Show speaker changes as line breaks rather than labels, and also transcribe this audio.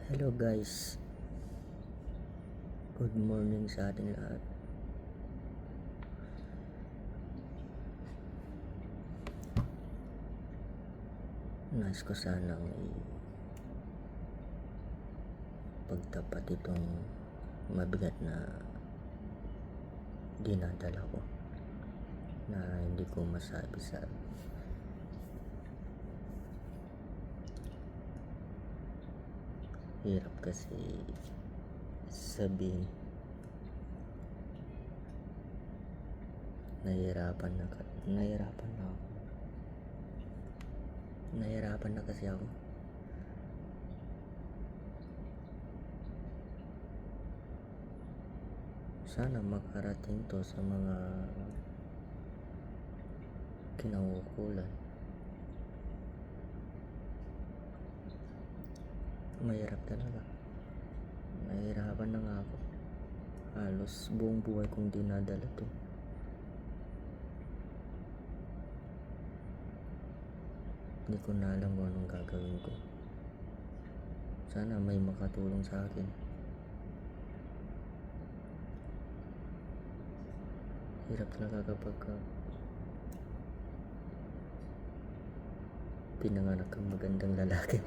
Hello guys, good morning sa ating lahat. Nais ko sanang pagtapat itong mabigat na dinadala ko na hindi ko masabi sa hirap kasi sabihin. Nahihirapan na kasi ako. Sana makarating to sa mga kinauukulan. Mahirap talaga. Nahihirapan na nga ako. Halos buong buhay kong dinadala to. Hindi ko na alam kung anong gagawin ko. Sana may makatulong sa akin. Hirap talaga kapag pinanganak kang magandang lalaki.